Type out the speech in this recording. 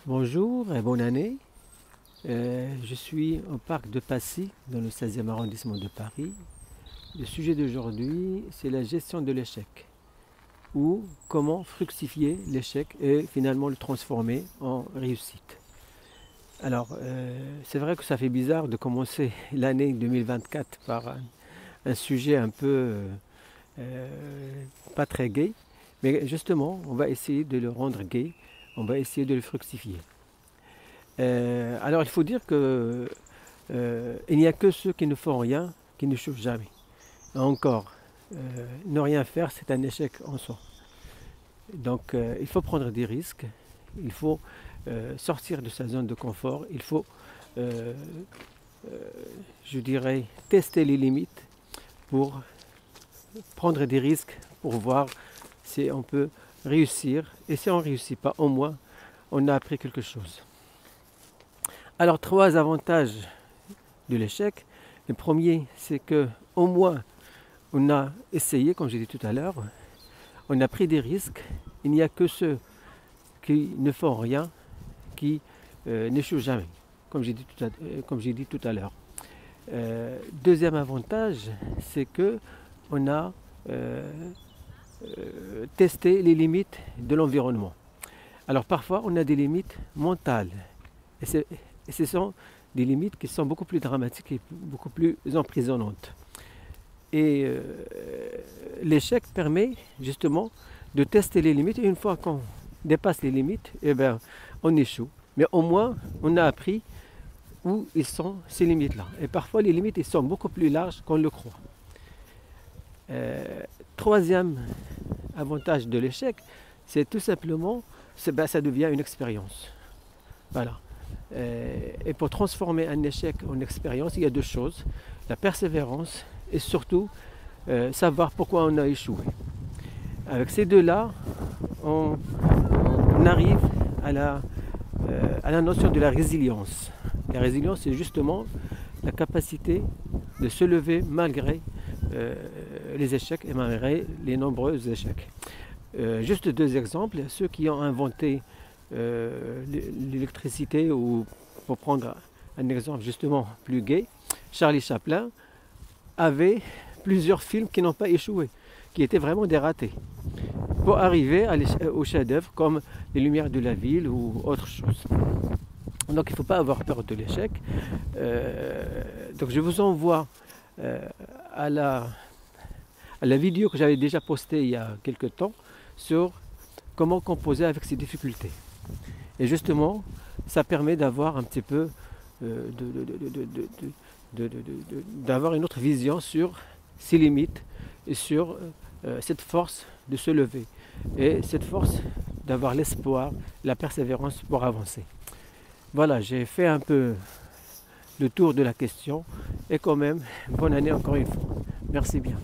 Bonjour et bonne année. Je suis au parc de Passy, dans le 16e arrondissement de Paris. Le sujet d'aujourd'hui, c'est la gestion de l'échec, ou comment fructifier l'échec et finalement le transformer en réussite. Alors, c'est vrai que ça fait bizarre de commencer l'année 2024 par un sujet un peu pas très gai, mais justement, on va essayer de le rendre gai, on va essayer de le fructifier. Alors il faut dire que il n'y a que ceux qui ne font rien qui ne chauffent jamais. Encore, ne rien faire, c'est un échec en soi. Donc il faut prendre des risques, il faut sortir de sa zone de confort, il faut, je dirais, tester les limites pour prendre des risques, pour voir si on peut réussir. Et si on ne réussit pas, au moins, on a appris quelque chose. Alors, trois avantages de l'échec. Le premier, c'est que au moins, on a essayé, comme j'ai dit tout à l'heure, on a pris des risques. Il n'y a que ceux qui ne font rien qui n'échouent jamais, comme j'ai dit tout à l'heure. Deuxième avantage, c'est que on a testé les limites de l'environnement. Alors parfois, on a des limites mentales. Et ce sont des limites qui sont beaucoup plus dramatiques et beaucoup plus emprisonnantes. Et l'échec permet justement de tester les limites. Et une fois qu'on dépasse les limites, eh bien, on échoue. Mais au moins, on a appris où ils sont ces limites-là. Et parfois, les limites ils sont beaucoup plus larges qu'on le croit. Troisième avantage de l'échec, c'est tout simplement, ça devient une expérience. Voilà. Et pour transformer un échec en expérience, il y a deux choses, la persévérance et surtout savoir pourquoi on a échoué. Avec ces deux-là, on arrive à la notion de la résilience. La résilience, c'est justement la capacité de se lever malgré les échecs et malgré les nombreux échecs. Juste deux exemples, ceux qui ont inventé l'électricité, ou pour prendre un exemple justement plus gai, Charlie Chaplin avait plusieurs films qui n'ont pas échoué, qui étaient vraiment des ratés, pour arriver au chef-d'œuvre comme Les Lumières de la Ville ou autre chose. Donc il ne faut pas avoir peur de l'échec. Donc je vous envoie à la vidéo que j'avais déjà postée il y a quelques temps sur comment composer avec ces difficultés. Et justement, ça permet d'avoir un petit peu, d'avoir une autre vision sur ses limites et sur cette force de se lever et cette force d'avoir l'espoir, la persévérance pour avancer. Voilà, j'ai fait un peu le tour de la question et quand même, bonne année encore une fois. Merci bien.